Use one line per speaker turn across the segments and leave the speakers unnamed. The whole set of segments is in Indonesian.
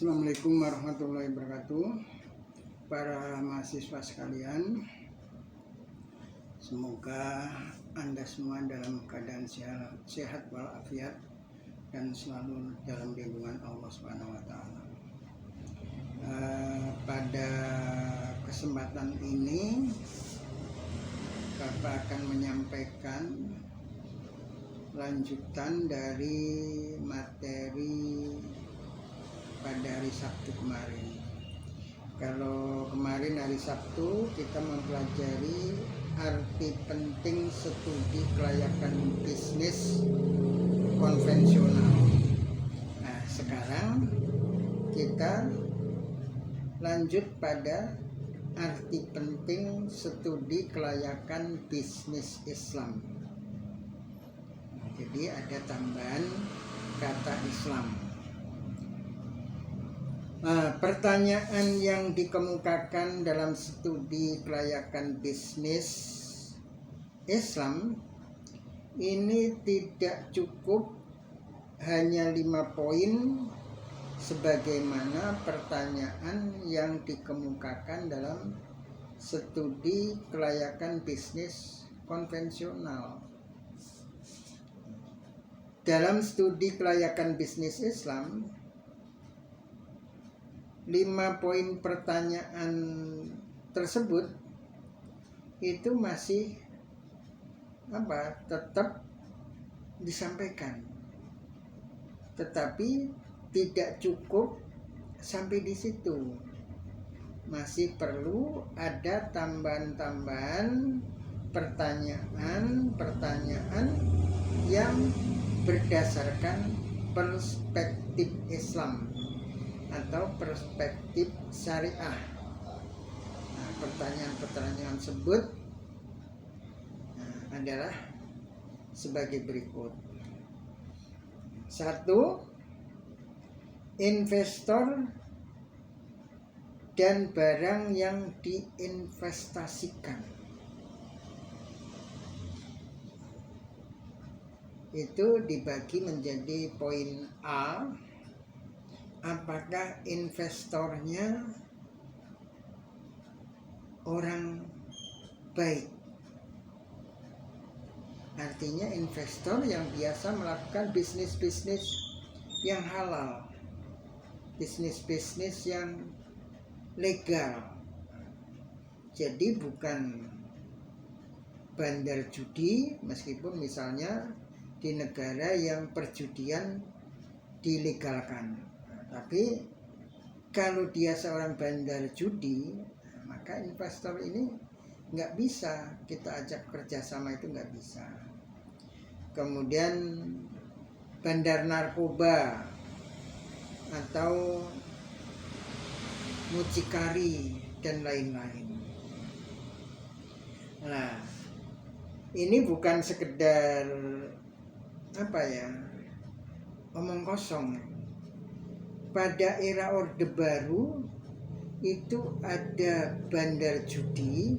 Assalamualaikum warahmatullahi wabarakatuh. Para mahasiswa sekalian, semoga Anda semua dalam keadaan sehat walafiat dan selalu dalam lindungan Allah Subhanahu wa taala. Pada kesempatan ini Bapak akan menyampaikan lanjutan dari materi pada hari Sabtu kemarin. Kalau kemarin hari Sabtu kita mempelajari arti penting studi kelayakan bisnis konvensional. Nah, sekarang kita lanjut pada arti penting studi kelayakan bisnis Islam. Jadi ada tambahan kata Islam. Pertanyaan yang dikemukakan dalam studi kelayakan bisnis Islam ini tidak cukup hanya 5 poin sebagaimana pertanyaan yang dikemukakan dalam studi kelayakan bisnis konvensional. Dalam studi kelayakan bisnis Islam, 5 poin pertanyaan tersebut itu masih tetap disampaikan, tetapi tidak cukup sampai di situ. Masih perlu ada tambahan-tambahan pertanyaan yang berdasarkan perspektif Islam atau perspektif syariah. Nah, pertanyaan-pertanyaan tersebut adalah sebagai berikut. 1. Investor dan barang yang diinvestasikan. Itu dibagi menjadi poin A. Apakah investornya orang baik? Artinya investor yang biasa melakukan bisnis-bisnis yang halal, bisnis-bisnis yang legal. Jadi bukan bandar judi, meskipun misalnya di negara yang perjudian dilegalkan. Tapi kalau dia seorang bandar judi, maka investor ini nggak bisa kita ajak kerjasama, itu nggak bisa. Kemudian bandar narkoba atau mucikari dan lain-lain. Nah, ini bukan sekedar omong kosong. Pada era Orde Baru itu ada bandar judi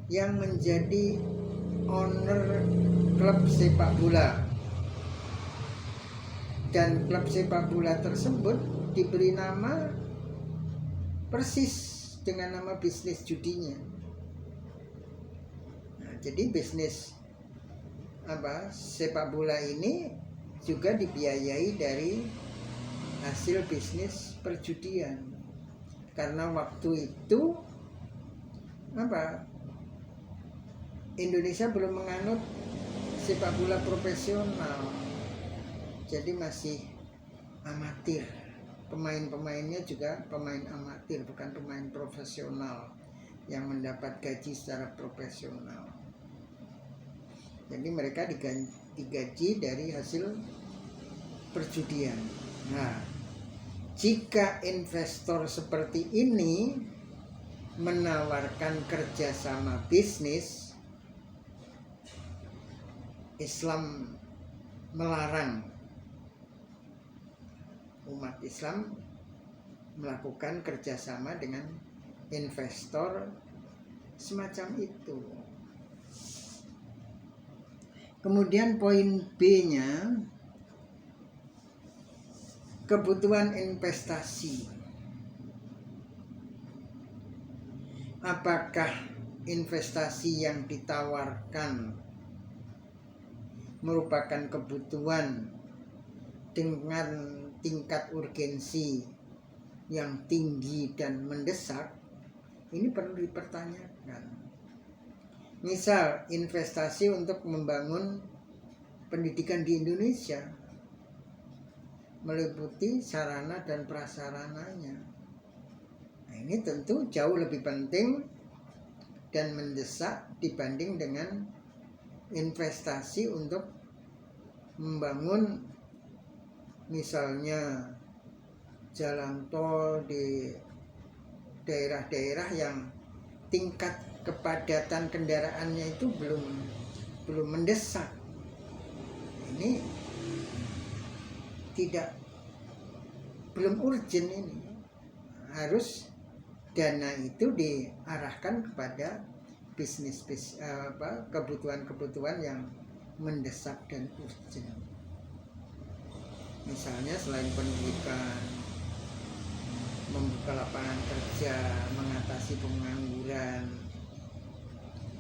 yang menjadi owner klub sepak bola, dan klub sepak bola tersebut diberi nama persis dengan nama bisnis judinya. Nah, jadi bisnis sepak bola ini juga dibiayai dari hasil bisnis perjudian, karena waktu itu Indonesia belum menganut sepak bola profesional, jadi masih amatir. Pemain-pemainnya juga pemain amatir, bukan pemain profesional yang mendapat gaji secara profesional. Jadi mereka digaji dari hasil perjudian. Nah, jika investor seperti ini menawarkan kerjasama bisnis, Islam melarang umat Islam melakukan kerjasama dengan investor semacam itu. Kemudian poin B-nya, kebutuhan investasi. Apakah investasi yang ditawarkan merupakan kebutuhan dengan tingkat urgensi yang tinggi dan mendesak? Ini perlu dipertanyakan. Misal investasi untuk membangun pendidikan di Indonesia, meliputi sarana dan prasarananya. Nah, ini tentu jauh lebih penting dan mendesak dibanding dengan investasi untuk membangun misalnya jalan tol di daerah-daerah yang tingkat kepadatan kendaraannya itu belum mendesak. Ini belum urgent. Ini harus dana itu diarahkan kepada kebutuhan-kebutuhan yang mendesak dan urgent. Misalnya selain pendidikan, membuka lapangan kerja, mengatasi pengangguran,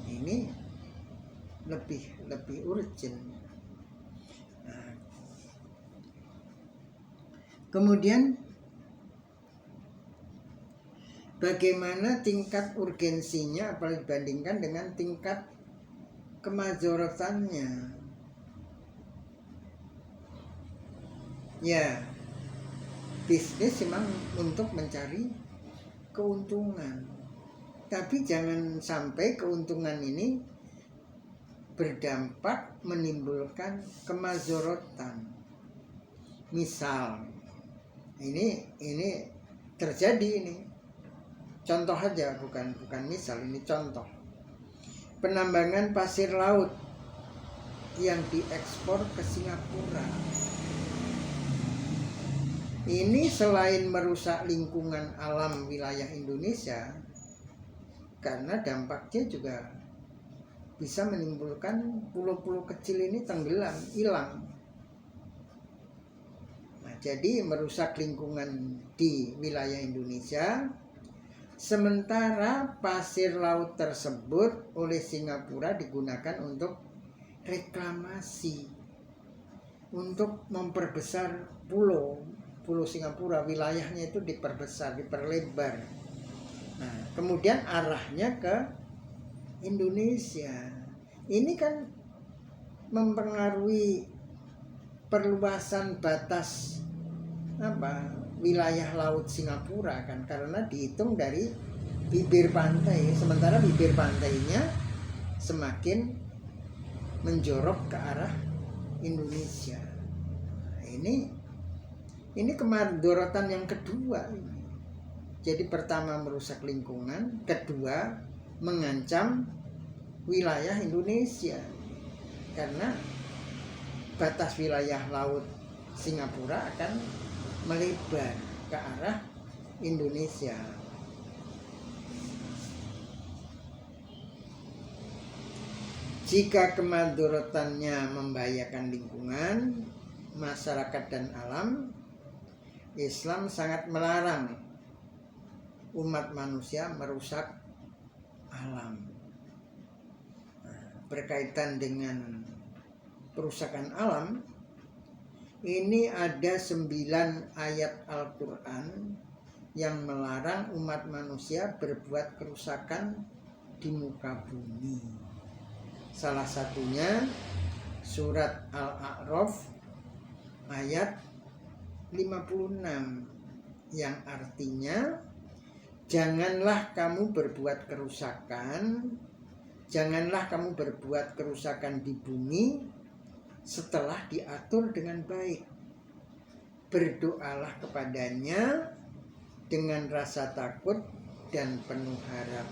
ini lebih urgent. Nah, kemudian bagaimana tingkat urgensinya apalagi dibandingkan dengan tingkat kemajorotannya? Ya, bisnis memang untuk mencari keuntungan, tapi jangan sampai keuntungan ini berdampak menimbulkan kemajorotan. Misal, ini terjadi ini. Contoh aja, bukan misal, ini contoh. Penambangan pasir laut yang diekspor ke Singapura. Ini selain merusak lingkungan alam wilayah Indonesia, karena dampaknya juga bisa menimbulkan pulau-pulau kecil ini tenggelam, hilang. Nah, jadi merusak lingkungan di wilayah Indonesia, sementara pasir laut tersebut oleh Singapura digunakan untuk reklamasi, untuk memperbesar pulau Singapura, wilayahnya itu diperbesar, diperlebar. Nah, kemudian arahnya ke Indonesia. Ini kan mempengaruhi perluasan batas wilayah laut Singapura kan, karena dihitung dari bibir pantai, sementara bibir pantainya semakin menjorok ke arah Indonesia. Nah, ini kemadorotan yang kedua. Jadi pertama merusak lingkungan, kedua mengancam wilayah Indonesia karena batas wilayah laut Singapura akan melebar ke arah Indonesia. Jika kemadorotannya membahayakan lingkungan, masyarakat dan alam, Islam sangat melarang umat manusia merusak alam. Berkaitan dengan perusakan alam, ini ada 9 ayat Al-Quran yang melarang umat manusia berbuat kerusakan di muka bumi. Salah satunya surat Al-A'raf ayat 56 yang artinya, janganlah kamu berbuat kerusakan di bumi setelah diatur dengan baik. Berdoalah kepadanya dengan rasa takut dan penuh harap.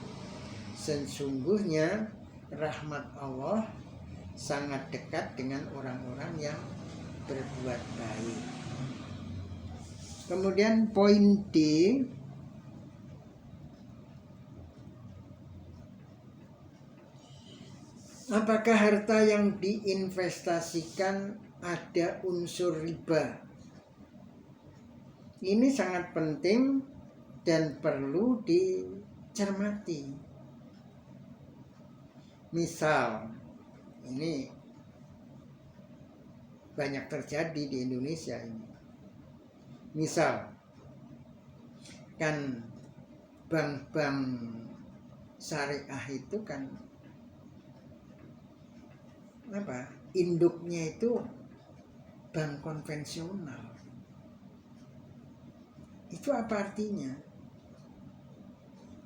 Sesungguhnya rahmat Allah sangat dekat dengan orang-orang yang berbuat baik. Kemudian poin D, apakah harta yang diinvestasikan ada unsur riba? Ini sangat penting dan perlu dicermati. Misal, ini banyak terjadi di Indonesia ini. Misal, kan bank-bank syariah itu kan induknya itu bank konvensional. Itu apa artinya?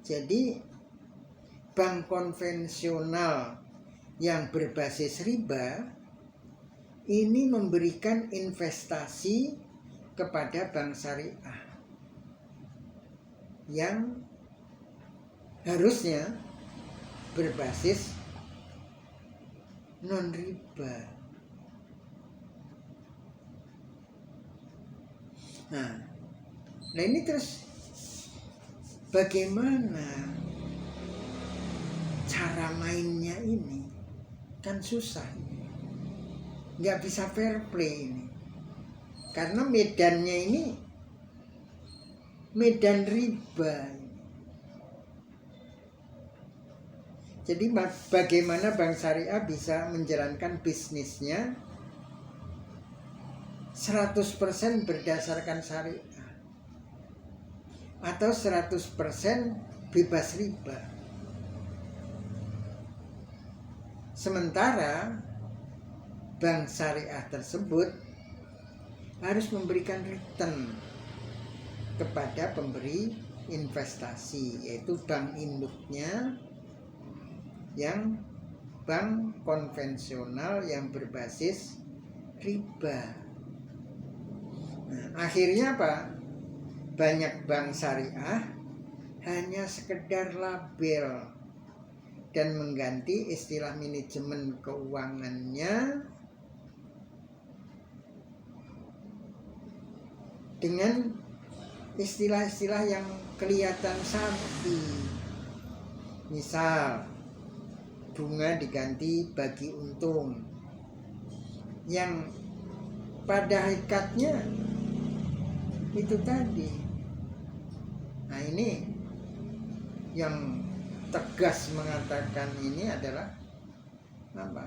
Jadi bank konvensional yang berbasis riba ini memberikan investasi kepada bank syariah yang harusnya berbasis non riba. Nah ini terus bagaimana cara mainnya ini? Kan susah, nggak bisa fair play ini, karena medannya ini medan riba. Jadi bagaimana bank syariah bisa menjalankan bisnisnya 100% berdasarkan syariah atau 100% bebas riba. Sementara bank syariah tersebut harus memberikan return kepada pemberi investasi, yaitu bank induknya yang bank konvensional yang berbasis riba. Nah, akhirnya apa? Banyak bank syariah hanya sekedar label dan mengganti istilah manajemen keuangannya dengan istilah-istilah yang kelihatan syar'i. Misal, bunga diganti bagi untung, yang pada hakikatnya itu tadi. Nah ini yang tegas mengatakan ini adalah apa?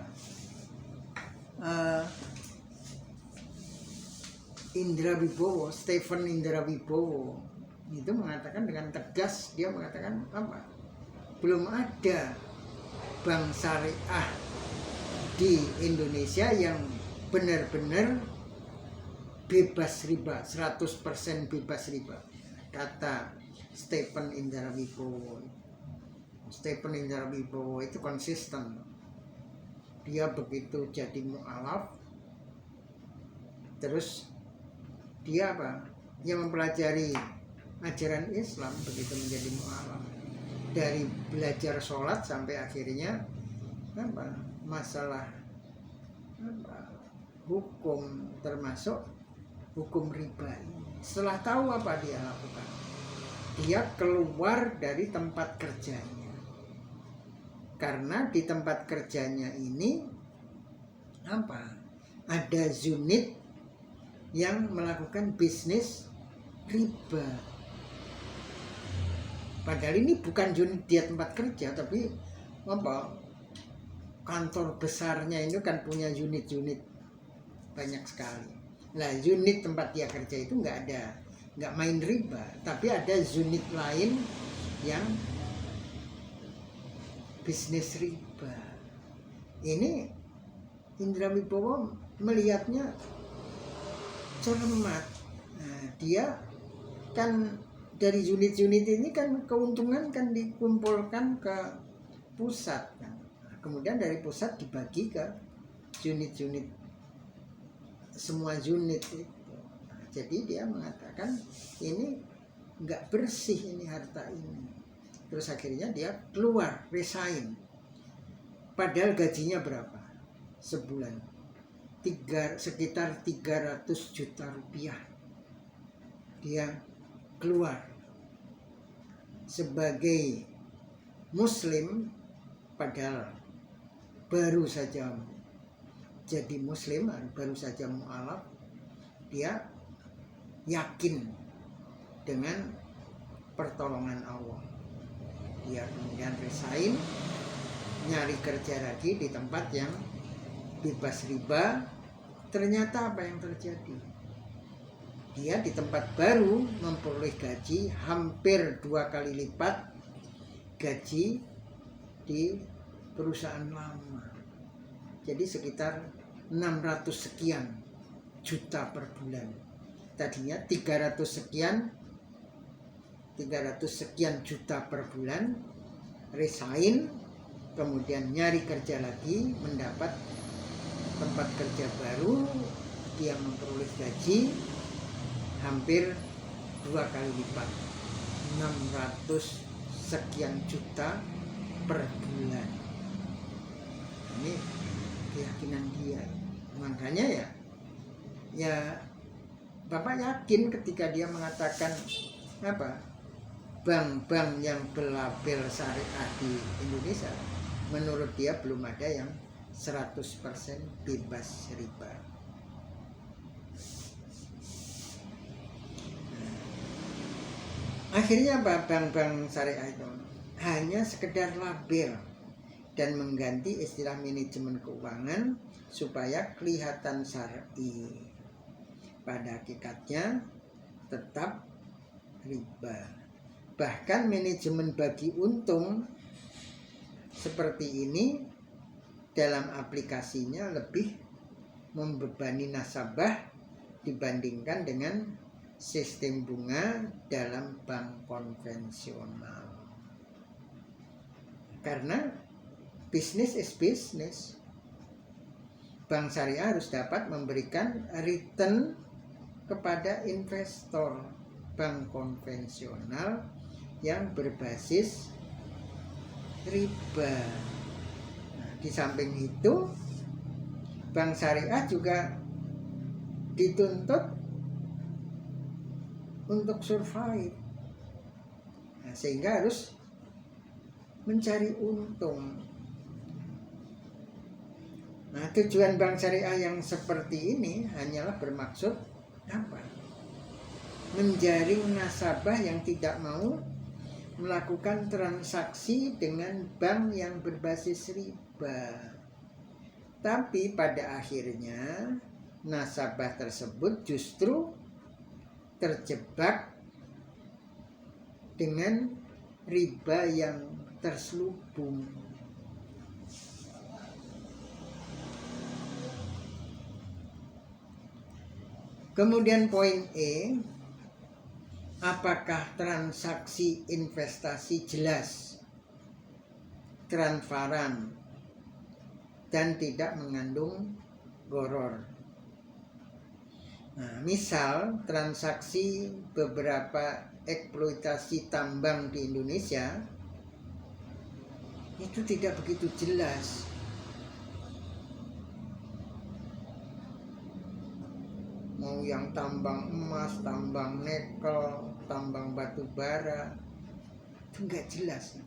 Indra Wibowo, Stephen Indra Wibowo itu mengatakan dengan tegas, dia mengatakan apa? Belum ada bank syariah di Indonesia yang benar-benar bebas riba, 100% bebas riba, kata Stephen Indra Wibowo. Stephen Indra Wibowo itu konsisten. Dia begitu jadi mu'alaf, terus dia apa? Dia mempelajari ajaran Islam begitu menjadi mu'alaf. Dari belajar sholat sampai akhirnya apa? Masalah apa? Hukum, termasuk hukum riba. Setelah tahu apa dia lakukan, dia keluar dari tempat kerjanya, karena di tempat kerjanya ini apa? Ada unit yang melakukan bisnis riba. Padahal ini bukan unit dia tempat kerja, tapi apa? Kantor besarnya itu kan punya unit-unit banyak sekali. Nah, unit tempat dia kerja itu nggak main riba, tapi ada unit lain yang bisnis riba. Ini Indra Wibowo melihatnya cermat. Nah, dia kan dari unit-unit ini kan keuntungan kan dikumpulkan ke pusat kan. Kemudian dari pusat dibagi ke unit-unit, semua unit itu. Jadi dia mengatakan ini nggak bersih ini harta ini. Terus akhirnya dia keluar, resign. Padahal gajinya berapa? Sebulan sekitar 300 juta rupiah. Dia keluar sebagai muslim, padahal baru saja jadi muslim, baru saja mu'alaf. Dia yakin dengan pertolongan Allah. Dia kemudian resign, nyari kerja lagi di tempat yang bebas riba. Ternyata apa yang terjadi? Dia di tempat baru memperoleh gaji hampir 2 kali lipat gaji di perusahaan lama. Jadi sekitar 600 sekian juta per bulan. Tadinya 300 sekian juta per bulan, resign, kemudian nyari kerja lagi, mendapat tempat kerja baru, dia memperoleh gaji hampir 2 kali lipat, 600 sekian juta per bulan. Ini keyakinan dia. Makanya ya Bapak yakin ketika dia mengatakan apa, bank-bank yang berlabel syariah di Indonesia, menurut dia belum ada yang 100% bebas riba. Akhirnya bank-bank syariah itu hanya sekedar label dan mengganti istilah manajemen keuangan supaya kelihatan syar'i. Pada hakikatnya tetap riba. Bahkan manajemen bagi untung seperti ini dalam aplikasinya lebih membebani nasabah dibandingkan dengan sistem bunga dalam bank konvensional. Karena bisnis is business. Bank syariah harus dapat memberikan return kepada investor. Bank konvensional yang berbasis riba. Nah, di samping itu, bank syariah juga dituntut untuk survive, nah, sehingga harus mencari untung. Nah, tujuan bank syariah yang seperti ini hanyalah bermaksud apa? Menjaring nasabah yang tidak mau melakukan transaksi dengan bank yang berbasis riba. Tapi pada akhirnya nasabah tersebut justru terjebak dengan riba yang terselubung. Kemudian poin E, apakah transaksi investasi jelas, transparan, dan tidak mengandung gharar? Nah, misal transaksi beberapa eksploitasi tambang di Indonesia itu tidak begitu jelas. Mau yang tambang emas, tambang nikel, tambang batu bara, itu nggak jelas.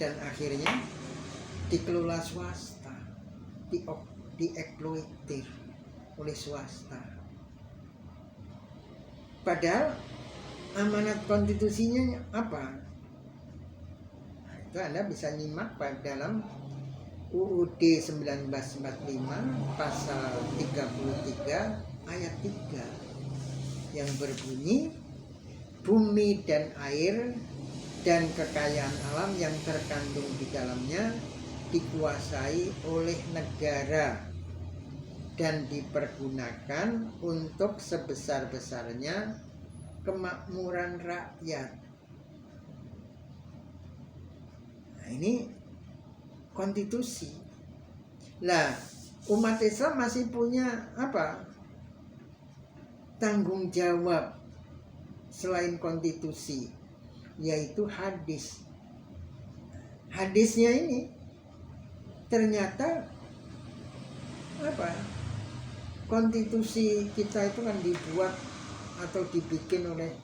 Dan akhirnya dikelola swasta, dieksploitir oleh swasta. Padahal amanat konstitusinya apa? Nah, itu Anda bisa nyimak pada dalam UUD 1945 pasal 33 ayat 3 yang berbunyi, bumi dan air dan kekayaan alam yang terkandung di dalamnya dikuasai oleh negara dan dipergunakan untuk sebesar-besarnya kemakmuran rakyat. Nah, ini konstitusi. Lah, umat Islam masih punya apa? Tanggung jawab selain konstitusi, yaitu hadis. Hadisnya ini ternyata apa? Konstitusi kita itu kan dibuat atau dibikin oleh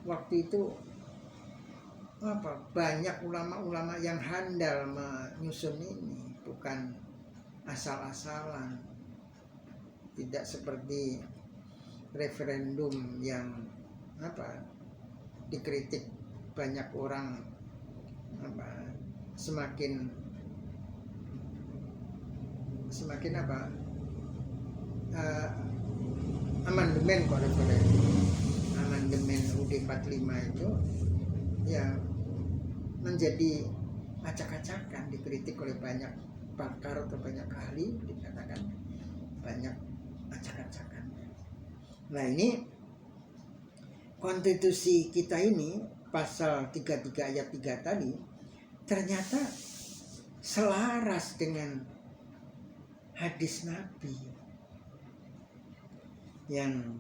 waktu itu apa, banyak ulama-ulama yang handal menyusun ini, bukan asal-asalan. Tidak seperti referendum yang dikritik banyak orang, semakin amandemen UUD 45 itu ya menjadi acak-acakan, dikritik oleh banyak pakar atau banyak ahli, dikatakan banyak acak-acakan. Nah, ini konstitusi kita ini pasal 33 ayat 3 tadi ternyata selaras dengan hadis Nabi yang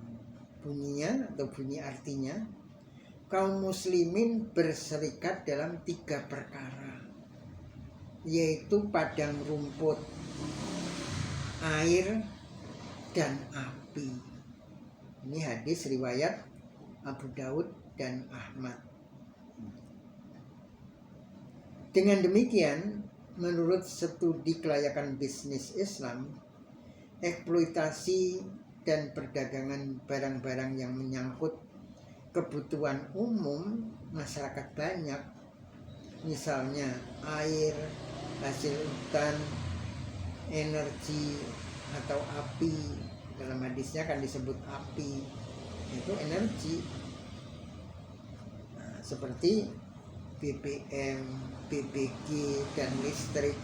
bunyinya atau bunyi artinya kaum muslimin berserikat dalam 3 perkara, yaitu padang rumput, air, dan api. Ini hadis riwayat Abu Daud dan Ahmad. Dengan demikian, menurut studi kelayakan bisnis Islam, eksploitasi dan perdagangan barang-barang yang menyangkut kebutuhan umum masyarakat banyak, misalnya air, hasil hutan, energi atau api. Dalam hadisnya kan disebut api, itu energi, seperti BBM, BBG, dan listrik.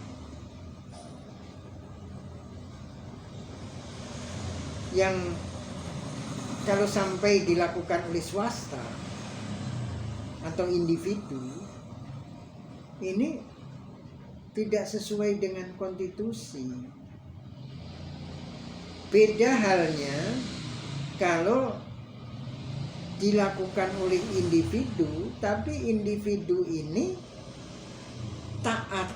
Yang kalau sampai dilakukan oleh swasta atau individu, ini tidak sesuai dengan konstitusi. Beda halnya kalau dilakukan oleh individu, tapi individu ini taat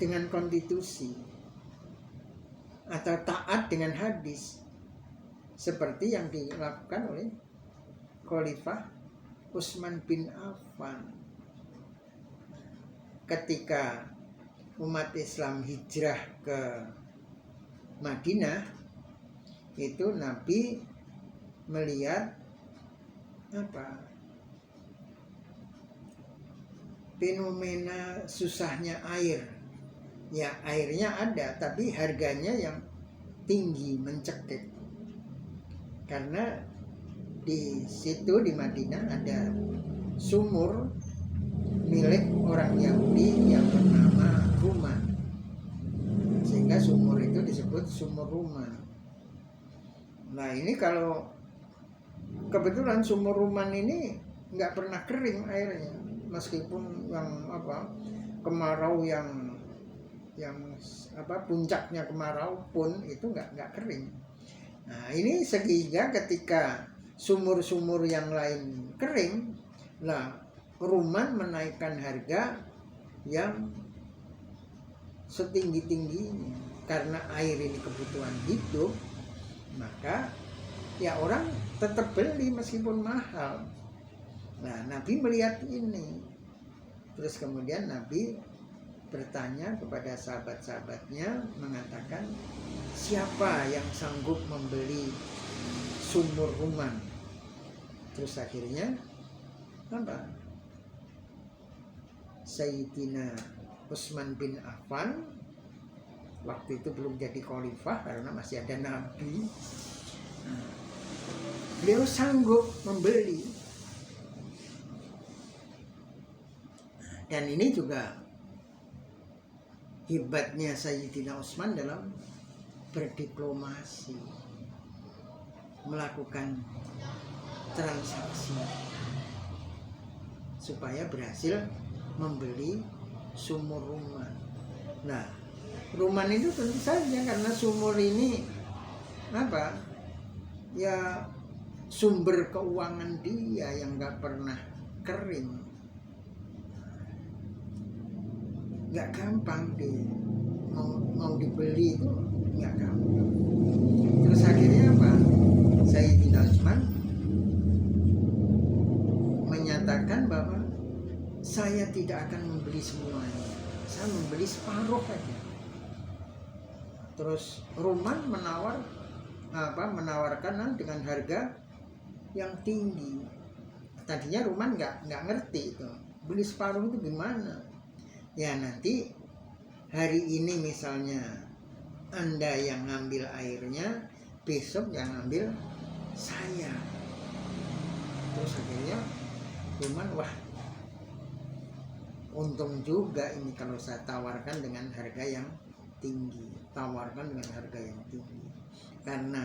dengan konstitusi atau taat dengan hadis, seperti yang dilakukan oleh Khalifah Utsman bin Affan ketika umat Islam hijrah ke Madinah. Itu Nabi melihat fenomena susahnya air. Ya, airnya ada, tapi harganya yang tinggi, mencekik. Karena di situ di Madinah ada sumur milik orang Yahudi yang bernama Ruman, sehingga sumur itu disebut sumur Ruman. Nah, ini kalau kebetulan sumur Ruman ini nggak pernah kering airnya, meskipun yang kemarau yang puncaknya kemarau pun itu nggak kering. Nah, ini sehingga ketika sumur-sumur yang lain kering, lah Ruman menaikkan harga yang setinggi-tingginya. Karena air ini kebutuhan hidup, maka ya orang tetap beli meskipun mahal. Nah, Nabi melihat ini, terus kemudian Nabi bertanya kepada sahabat-sahabatnya, mengatakan, siapa yang sanggup membeli sumur Ruman? Terus akhirnya Sayyidina Utsman bin Affan, waktu itu belum jadi khalifah karena masih ada Nabi, beliau sanggup membeli. Dan ini juga hebatnya Sayyidina Utsman dalam berdiplomasi, melakukan transaksi supaya berhasil membeli sumur Ruman. Nah, Ruman itu tentu saja karena sumur ini ya sumber keuangan dia yang nggak pernah kering, nggak gampang mau dibeli itu nggak gampang. Terus akhirnya Sayyidina Utsman menyatakan bahwa saya tidak akan membeli semuanya, saya membeli separuh aja. Terus Ruman menawar menawarkan dengan harga yang tinggi. Tadinya Ruman nggak ngerti itu, beli separuh itu gimana. Ya nanti hari ini misalnya Anda yang ngambil airnya, besok yang ngambil saya. Terus akhirnya Ruman, wah untung juga ini kalau saya tawarkan dengan harga yang tinggi. Tawarkan dengan harga yang tinggi. Karena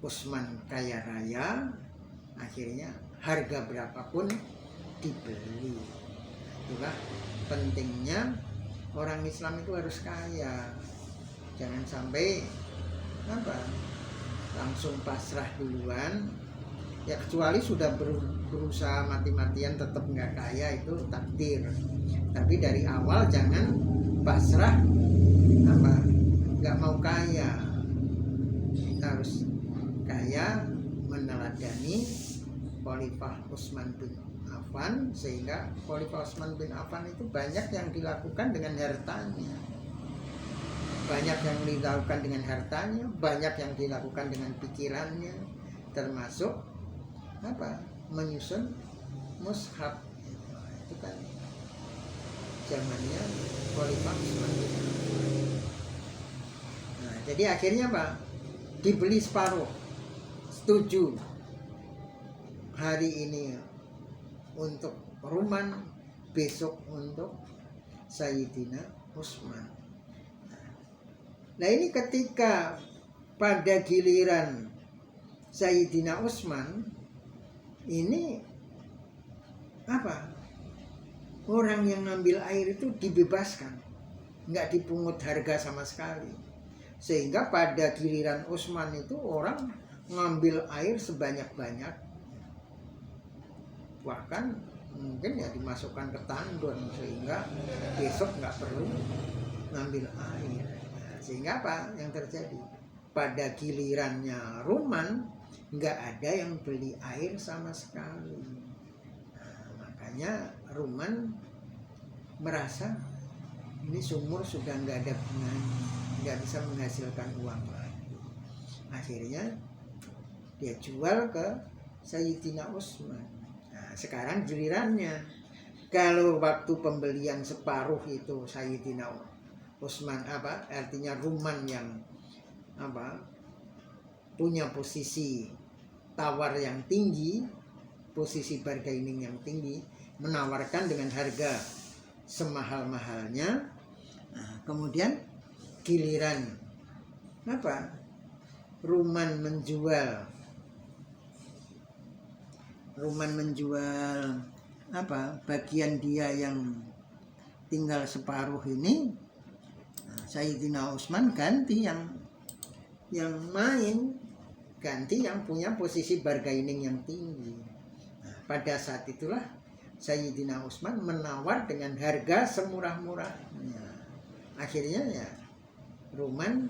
Usman kaya raya, akhirnya harga berapapun dibeli. Itulah pentingnya orang Islam itu harus kaya. Jangan sampai langsung pasrah duluan. Ya kecuali sudah berusaha mati-matian tetap nggak kaya, itu takdir. Tapi dari awal jangan pasrah nggak mau kaya. Kita harus kaya, meneladani Khalifah Utsman bin Affan, sehingga Khalifah Utsman bin Affan itu banyak yang dilakukan dengan hartanya. Banyak yang dilakukan dengan hartanya, banyak yang dilakukan dengan pikirannya, termasuk menyusun mushaf. Itu kan zamannya Khalifah Utsman bin Affan. Nah, jadi akhirnya dibeli separuh. Setuju. Hari ini untuk Ruman, besok untuk Sayyidina Utsman. Nah ini ketika pada giliran Sayyidina Utsman, ini orang yang ngambil air itu dibebaskan, nggak dipungut harga sama sekali. Sehingga pada giliran Utsman itu orang ngambil air sebanyak-banyak, bahkan mungkin ya dimasukkan ke tandon, sehingga besok nggak perlu ngambil air. Sehingga yang terjadi? Pada gilirannya Ruman, nggak ada yang beli air sama sekali. Makanya Ruman merasa ini sumur sudah nggak ada gunanya, nggak bisa menghasilkan uang lagi. Akhirnya dia jual ke Sayyidina Utsman. Nah, sekarang gilirannya. Kalau waktu pembelian separuh itu Sayyidina Utsman, artinya Ruman yang punya posisi tawar yang tinggi, posisi bargaining yang tinggi, menawarkan dengan harga semahal-mahalnya. Nah, kemudian giliran Ruman menjual bagian dia yang tinggal separuh ini, Sayyidina Utsman ganti yang main, ganti yang punya posisi bargaining yang tinggi. Nah, pada saat itulah Sayyidina Utsman menawar dengan harga semurah-murahnya. Akhirnya ya Ruman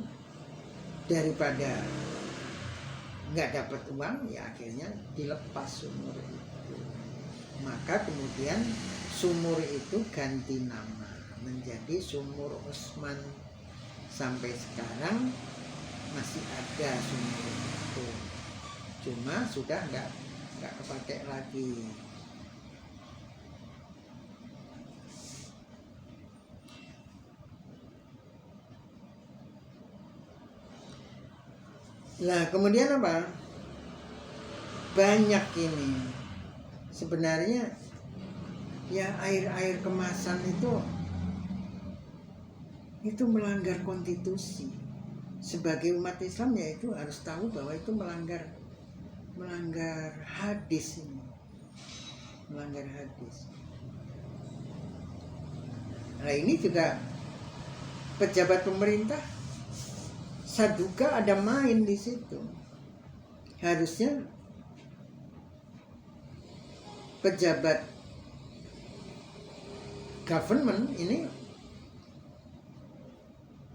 daripada nggak dapat uang, ya akhirnya dilepas sumur itu. Maka kemudian sumur itu ganti nama menjadi Sumur Utsman. Sampai sekarang masih ada sumur itu, cuma sudah nggak kepakai lagi. Nah kemudian banyak ini sebenarnya ya air kemasan itu melanggar konstitusi. Sebagai umat Islam ya itu harus tahu bahwa itu melanggar hadis ini. Melanggar hadis. Nah ini juga pejabat pemerintah saduga ada main di situ. Harusnya pejabat government ini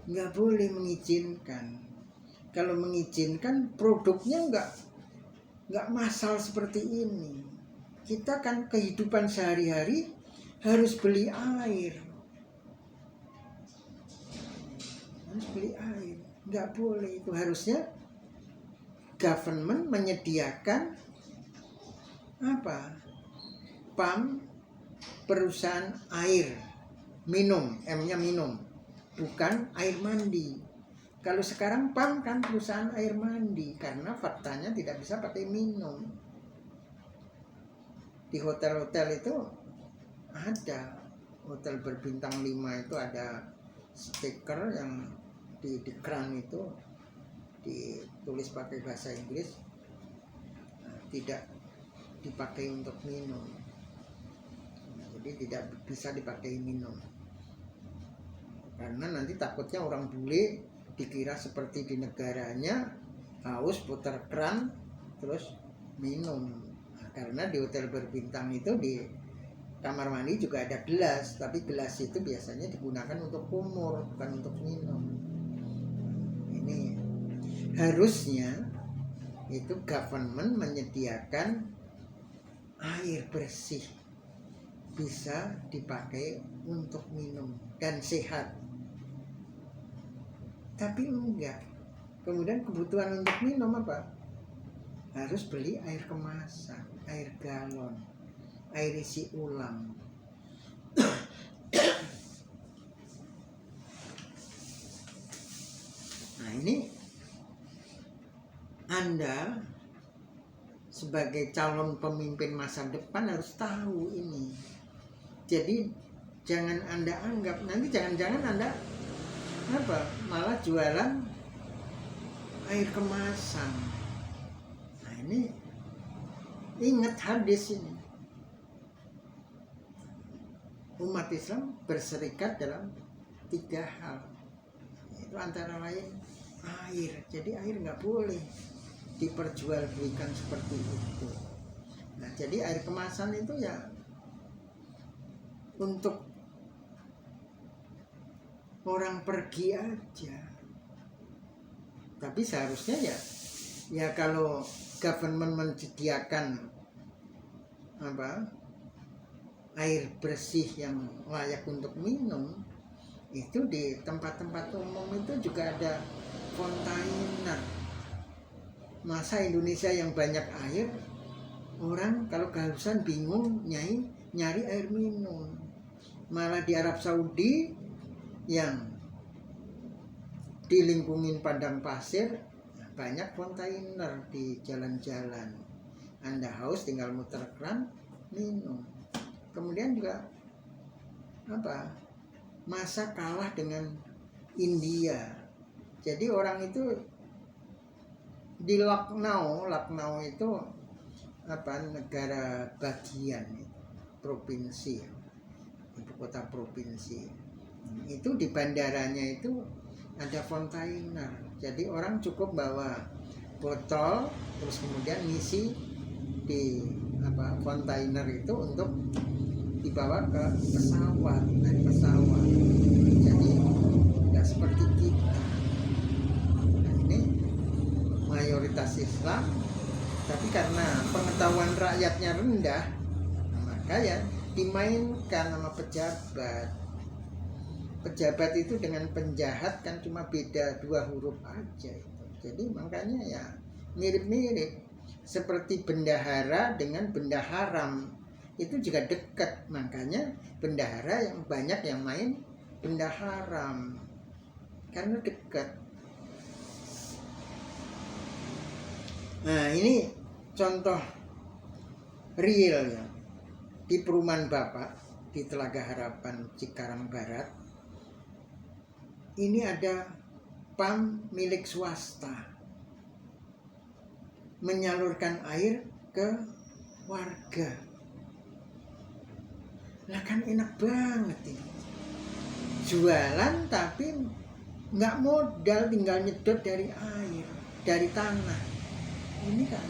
nggak boleh mengizinkan. Kalau mengizinkan produknya nggak massal seperti ini. Kita kan kehidupan sehari-hari harus beli air, nggak boleh. Itu harusnya government menyediakan apa? PAM, perusahaan air minum, M-nya minum, bukan air mandi. Kalau sekarang PAM kan perusahaan air mandi, karena faktanya tidak bisa pakai minum. Di hotel-hotel itu ada, hotel berbintang 5 itu ada stiker yang di keran itu ditulis pakai bahasa Inggris, tidak dipakai untuk minum, jadi tidak bisa dipakai minum, karena nanti takutnya orang bule dikira seperti di negaranya, haus putar keran terus minum. Karena di hotel berbintang itu di kamar mandi juga ada gelas, tapi gelas itu biasanya digunakan untuk kumur, bukan untuk minum. Ini harusnya itu government menyediakan air bersih bisa dipakai untuk minum dan sehat. Tapi enggak. Kemudian kebutuhan untuk minum apa? Harus beli air kemasan, air galon, air isi ulang. Nah, ini Anda sebagai calon pemimpin masa depan harus tahu ini. Jadi jangan Anda anggap, nanti jangan-jangan Anda malah jualan air kemasan. Nah, ini ingat hadis ini. Umat Islam berserikat dalam 3 hal. Itu antara lain air. Jadi air nggak boleh diperjualbelikan seperti itu. Nah, jadi air kemasan itu ya untuk orang pergi aja. Tapi seharusnya ya kalau government menyediakan air bersih yang layak untuk minum, itu di tempat-tempat umum itu juga ada kontainer. Masa Indonesia yang banyak air, orang kalau kehausan bingung nyari air minum. Malah di Arab Saudi yang dilingkungin padang pasir, banyak kontainer di jalan-jalan. Anda haus tinggal muter keran minum. Kemudian juga masa kalah dengan India. Jadi orang itu di Lucknow itu negara bagian, provinsi, ibu kota provinsi. Itu di bandaranya itu ada kontainer. Jadi orang cukup bawa botol terus kemudian ngisi di kontainer itu untuk dibawa ke pesawat, naik pesawat. Jadi tidak seperti kita. Nah, ini mayoritas Islam, tapi karena pengetahuan rakyatnya rendah, maka ya dimainkan sama pejabat. Pejabat itu dengan penjahat kan cuma beda 2 huruf aja itu. Jadi makanya ya mirip-mirip, seperti bendahara dengan benda haram itu juga dekat. Makanya bendahara yang banyak yang main benda haram karena dekat. Nah, ini contoh real ya. Di Perumahan Bapak di Telaga Harapan Cikarang Barat ini ada PAM milik swasta menyalurkan air ke warga. Lah kan enak banget ini. Jualan tapi nggak modal, tinggal nyedot dari air, dari tanah. Ini kan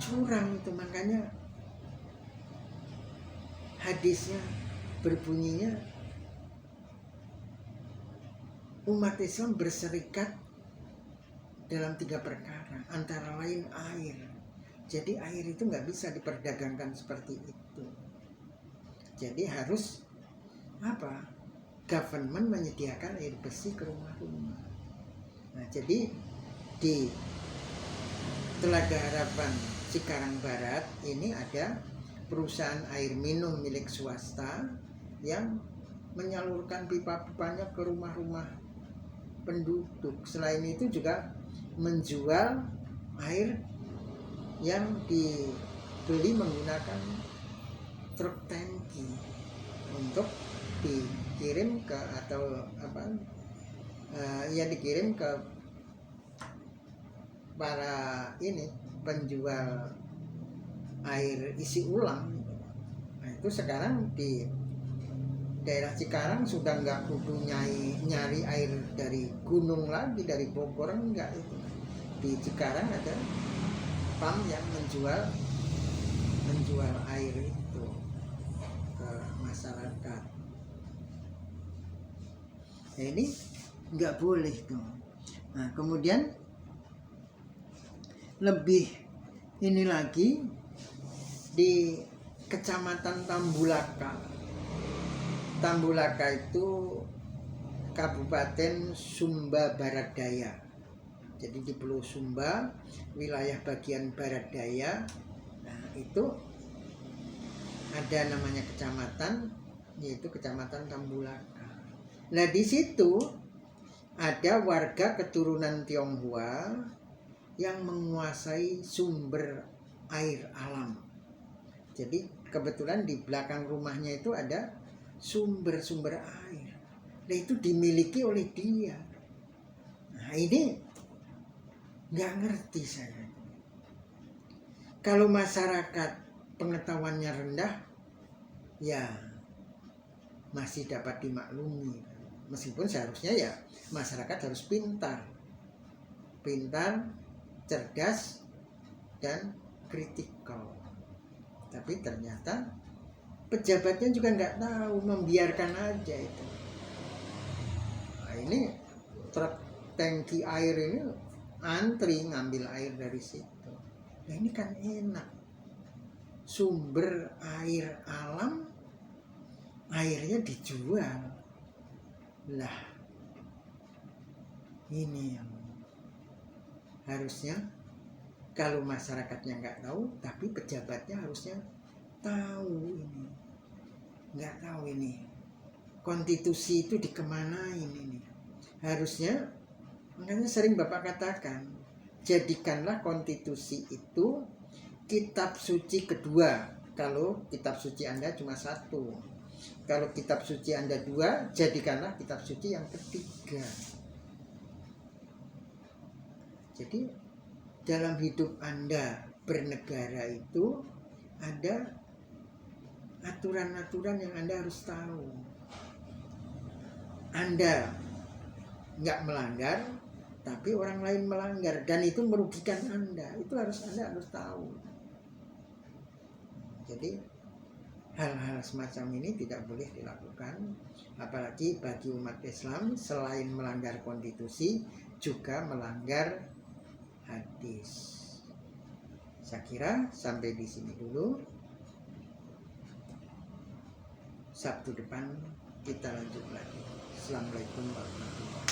curang itu. Makanya hadisnya berbunyinya umat Islam berserikat dalam 3 perkara, antara lain air. Jadi air itu nggak bisa diperdagangkan seperti itu. Jadi harus government menyediakan air bersih ke rumah-rumah. Nah, jadi di Telaga Harapan Cikarang Barat ini ada perusahaan air minum milik swasta yang menyalurkan pipa-pipanya ke rumah-rumah penduduk. Selain itu juga menjual air yang dibeli menggunakan truk tangki untuk dikirim ke dikirim ke para penjual air isi ulang. Nah, itu sekarang di daerah Cikarang sudah nggak kudu nyari air dari gunung lagi, dari Bogor enggak. Itu di Cikarang ada pam yang menjual air itu ke masyarakat. Nah, ini nggak boleh tuh. Nah, kemudian lebih ini lagi di Kecamatan Tambulaka. Tambulaka itu Kabupaten Sumba Barat Daya. Jadi di Pulau Sumba, wilayah bagian Barat Daya. Nah, itu ada namanya kecamatan, yaitu Kecamatan Tambulaka. Nah, di situ ada warga keturunan Tionghoa yang menguasai sumber air alam. Jadi kebetulan di belakang rumahnya itu ada sumber air. Nah, itu dimiliki oleh dia. Nah, ini nggak ngerti saya. Kalau masyarakat pengetahuannya rendah, ya masih dapat dimaklumi. Meskipun seharusnya ya masyarakat harus pintar, cerdas, dan kritikal. Tapi ternyata pejabatnya juga nggak tahu, membiarkan aja itu. Nah, ini truk tangki air ini antri ngambil air dari situ. Nah, ini kan enak, sumber air alam, airnya dijual. Lah, ini yang harusnya kalau masyarakatnya nggak tahu, tapi pejabatnya harusnya tahu ini. Nggak tahu ini, konstitusi itu dikemanain ini. Harusnya, makanya sering Bapak katakan, jadikanlah konstitusi itu kitab suci kedua. Kalau kitab suci Anda cuma satu, kalau kitab suci Anda dua, jadikanlah kitab suci yang ketiga. Jadi dalam hidup Anda bernegara itu ada aturan-aturan yang Anda harus tahu. Anda nggak melanggar, tapi orang lain melanggar dan itu merugikan Anda. Itu Anda harus tahu. Jadi hal-hal semacam ini tidak boleh dilakukan, apalagi bagi umat Islam selain melanggar konstitusi juga melanggar hadis. Saya kira sampai di sini dulu. Sabtu depan kita lanjut lagi. Assalamualaikum warahmatullahi wabarakatuh.